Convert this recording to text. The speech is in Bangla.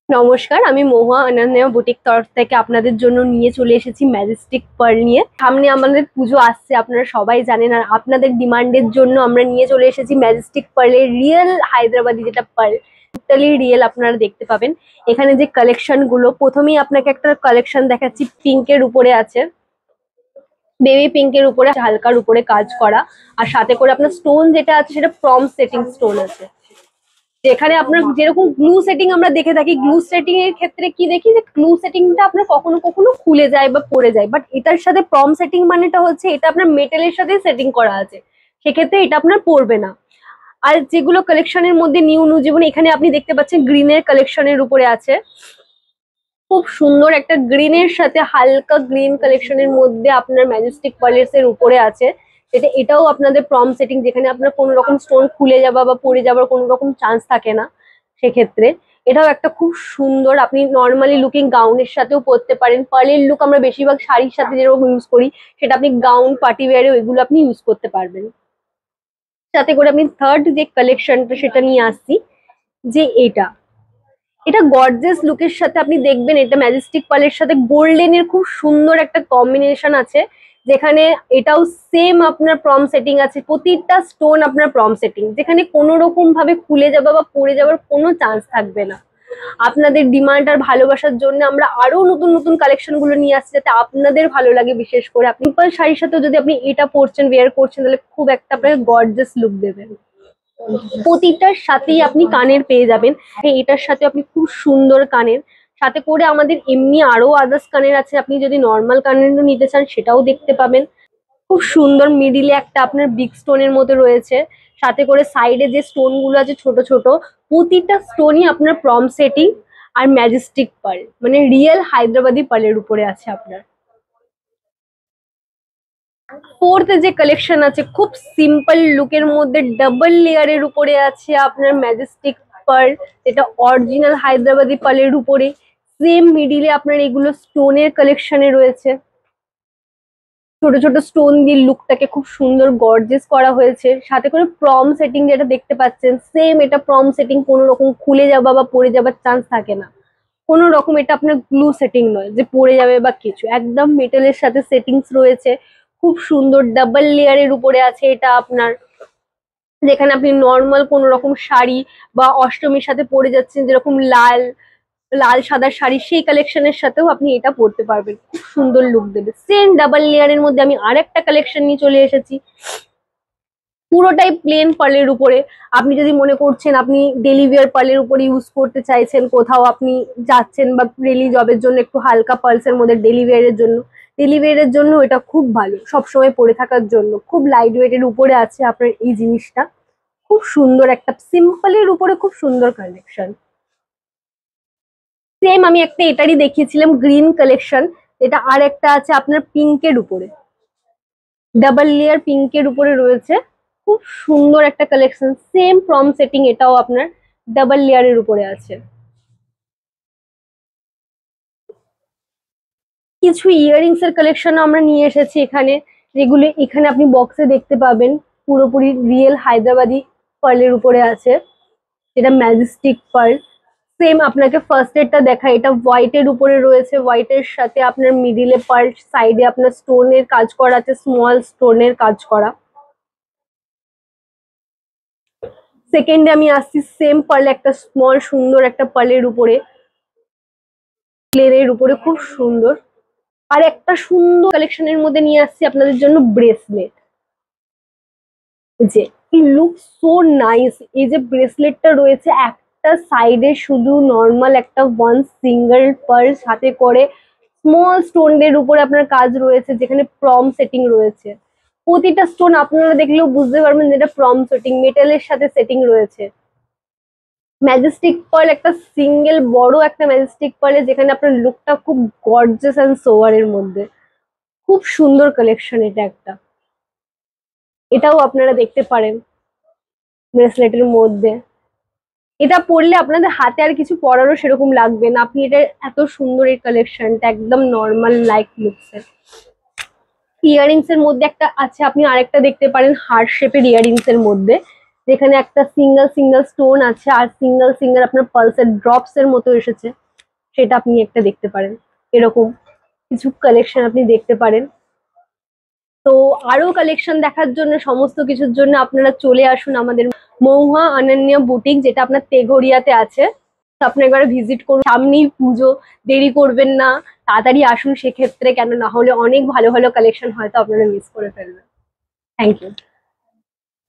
নমস্কার, আমি মহুয়া অনন্যা বুটিক তরফ থেকে আপনাদের জন্য নিয়ে চলে এসেছি ম্যাজেস্টিক পার্ল নিয়ে। সামনে আমাদের পুজো আসছে, আপনারা সবাই জানেন। আর আপনাদের ডিমান্ডের জন্য আমরা নিয়ে চলে এসেছি ম্যাজেস্টিক পার্লের রিয়েল হায়দ্রাবাদি যেটা পার্ল, টোটালি রিয়েল আপনারা দেখতে পাবেন। এখানে যে কালেকশন গুলো, প্রথমেই আপনাকে একটা কালেকশন দেখাচ্ছি। পিঙ্কের উপরে আছে, বেবি পিঙ্কের উপরে হালকার উপরে কাজ করা। আর সাথে করে আপনার স্টোন যেটা আছে সেটা প্রম সেটিং স্টোন আছে। যেখানে আপনার যেরকম গ্লু সেটিং আমরা দেখে থাকি, গ্লু সেটিং এর ক্ষেত্রে কি দেখি যে গ্লু সেটিংটা আপনার কখনো কখনো খুলে যায় বা পড়ে যায়, বাট এটার সাথে প্রম সেটিং মানেটা হচ্ছে এটা আপনার মেটালের সাথে সেটিং করা আছে, সেক্ষেত্রে এটা আপনার পড়বে না। আর যেগুলো কালেকশনের মধ্যে নিউ নিউ, যেমন এখানে আপনি দেখতে পাচ্ছেন গ্রিনের কালেকশনের উপরে আছে, খুব সুন্দর একটা গ্রিনের সাথে হালকা গ্রিন কালেকশনের মধ্যে আপনার ম্যাজেস্টিক পার্লার্স এর উপরে আছে। এটাও আপনাদের প্রম সেটিং, যেখানে আপনার কোনো রকম স্টোন খুলে যাওয়া বা পড়ে যাওয়ার কোনো রকম চান্স থাকে না। সেক্ষেত্রে এটাও একটা খুব সুন্দর, আপনি নর্মালি লুকিং গাউনের সাথেও পরতে পারেন। পার্লের লুক আমরা বেশিরভাগ শাড়ির সাথে যেরকম ইউজ করি, সেটা আপনি গাউন পার্টি ওয়ারে ওইগুলো আপনি ইউজ করতে পারবেন। সাথে করে আপনি থার্ড যে কালেকশনটা সেটা নিয়ে আসছি, যে এটা এটা গর্জিয়াস লুকের সাথে আপনি দেখবেন, এটা ম্যাজেস্টিক পার্লের সাথে গোল্ডেন এর খুব সুন্দর একটা কম্বিনেশন আছে। যেখানে এটাও সেম আপনার প্রম সেটিং আছে, প্রতিটা স্টোন আপনার প্রম সেটিং, যেখানে কোনো রকম ভাবে খুলে যাবে বা পড়ে যাওয়ার কোনো চান্স থাকবে না। আপনাদের ডিমান্ড আর ভালোবাসার জন্য আমরা আরো নতুন নতুন কালেকশন গুলো নিয়ে আসছি, যাতে আপনাদের ভালো লাগে। বিশেষ করে আপনি সিম্পল শাড়ির সাথেও যদি আপনি এটা পরছেন, ওয়্যার করছেন, তাহলে খুব একটা আপনাকে গর্জিয়াস লুক দেবেন। প্রতিটার সাথেই আপনি কানের পেয়ে যাবেন, এটার সাথে আপনি খুব সুন্দর কানের। সাথে করে আমাদের এমনি আরো আদার্স কানের আছে, আপনি যদি নর্মাল কানের নিতে চান সেটাও দেখতে পাবেন। খুব সুন্দর মিডিলে একটা আপনার বিগ স্টোনের মধ্যে রয়েছে, সাথে করে সাইডে যে স্টোন গুলো আছে ছোট ছোট, প্রতিটা স্টোনই আপনার প্রম সেটিং আর ম্যাজেস্টিক পার্ল, মানে রিয়েল হায়দ্রাবাদি পার্লের উপরে আছে আপনার। ফোর্থ যে কালেকশন আছে, খুব সিম্পল লুকের মধ্যে ডাবল লেয়ারের উপরে আছে আপনার ম্যাজেস্টিক পার্ল, যেটা অরিজিনাল হায়দ্রাবাদি পার্লের উপরে। সেম মিডিলে আপনার এগুলো স্টোনের কালেকশনে রয়েছে, ছোট ছোট স্টোন দিয়ে লুকটাকে খুব সুন্দর গর্জিয়াস করা হয়েছে। সাথে করে প্রম সেটিং যেটা দেখতে পাচ্ছেন, সেম এটা প্রম সেটিং, কোনো রকম খুলে যাওয়া বা পড়ে যাবার চান্স থাকে না কোনো রকম। এটা আপনার গ্লু সেটিং নয় যে পড়ে যাবে বা কিছু, একদম মেটালের সাথে সেটিংস রয়েছে। খুব সুন্দর ডাবল লেয়ারের উপরে আছে এটা আপনার, যেখানে আপনি নর্মাল কোনো রকম শাড়ি বা অষ্টমীর সাথে পরে যাচ্ছেন, যেরকম লাল লাল সাদা শাড়ি, সেই কালেকশনের সাথেও আপনি এটা পরতে পারবেন, খুব সুন্দর লুক দেবে। সেম ডাবল লেয়ারের মধ্যে আমি আরেকটা কালেকশন নিয়ে চলে এসেছি, পুরোটাই প্লেন পার্লের উপরে। আপনি যদি মনে করছেন আপনি ডেলি ওয়্যার পার্লের উপরে ইউজ করতে চাইছেন, কোথাও আপনি যাচ্ছেন বা ডেলি জবের জন্য একটু হালকা পার্লসের মধ্যে ডেলি ওয়্যারের জন্য, ডেলি ওয়্যারের জন্য এটা খুব ভালো, সবসময় পরে থাকার জন্য। খুব লাইট ওয়েটের উপরে আছে আপনার এই জিনিসটা, খুব সুন্দর একটা সিম্পলের উপরে খুব সুন্দর কালেকশন। সেম আমি একটা এটারই দেখিয়েছিলাম গ্রিন কালেকশন, এটা আর একটা আছে আপনার পিঙ্কের উপরে, ডাবল লেয়ার পিঙ্কের উপরে রয়েছে। খুব সুন্দর একটা কালেকশন, সেম প্রম সেটিং, এটাও আপনার ডাবল লেয়ারের উপরে আছে। কিছু ইয়াররিংস এর কালেকশন আমরা নিয়ে এসেছি এখানে, যেগুলো এখানে আপনি বক্সে দেখতে পাবেন, পুরোপুরি রিয়েল হায়দ্রাবাদি পার্লের উপরে আছে, যেটা ম্যাজেস্টিক পার্ল। সেম আপনাকে ফার্স্ট এরটা দেখা, এটা হোয়াইট এর উপরে রয়েছে, হোয়াইট এর সাথে আপনার মিডিলে পার্ল, সাইডে আপনার স্টোনের কাজ করা আছে, স্মল স্টোনের কাজ করা। সেকেন্ডে আমি আসছি সেম পার্ল, একটা স্মল সুন্দর একটা পার্লের উপরে, প্লেনের উপরে খুব সুন্দর। আর একটা সুন্দর কালেকশনের মধ্যে নিয়ে আসছি আপনাদের জন্য ব্রেসলেট, যে লুক সো নাইস। এই যে ব্রেসলেটটা রয়েছে, একটা সাইডে শুধু নর্মাল একটা ওয়ান সিঙ্গেল পার্ল, সাথে করে স্মল স্টোনের উপরে আপনার কাজ রয়েছে, যেখানে প্রম সেটিং রয়েছে। প্রতিটা স্টোন আপনারা দেখলেও বুঝতে পারবেন যেটা প্রম সেটিং, মেটালের সাথে সেটিং রয়েছে। ম্যাজেস্টিক পার্ল একটা সিঙ্গেল বড় একটা ম্যাজেস্টিক পার্লে, যেখানে আপনার লুকটা খুব গর্জিয়াস এন্ড সোয়ার এর মধ্যে, খুব সুন্দর কালেকশন এটা একটা। এটাও আপনারা দেখতে পারেন ব্রেসলেটের মধ্যে। এটা পরলে আপনাদের হাতে আর কিছু পরারও সেরকম লাগবে না, আপনি এটা এত সুন্দর এই কালেকশনটা একদম নর্মাল লাইক লুকসের। ইয়াররিংস এর মধ্যে একটা আছে, আপনি আরেকটা দেখতে পারেন হার্ট শেপের ইয়াররিংস এর মধ্যে, যেখানে একটা সিঙ্গেল সিঙ্গেল স্টোন আছে আর সিঙ্গেল সিঙ্গেল আপনার পালসের ড্রপস এর মতো এসেছে, সেটা আপনি একটা দেখতে পারেন। এরকম কিছু কালেকশন আপনি দেখতে পারেন। তো আরো কালেকশন দেখার জন্য, সমস্ত কিছুর জন্য আপনারা চলে আসুন আমাদের মহুয়া অনন্যা বুটিক, যেটা আপনার তেঘড়িয়াতে আছে। তো আপনি একবার ভিজিট করুন, সামনেই পুজো, দেরি করবেন না, তাড়াতাড়ি আসুন সেক্ষেত্রে, কেন না হলে অনেক ভালো ভালো কালেকশন হয়তো আপনারা মিস করে ফেলবেন। Thank you.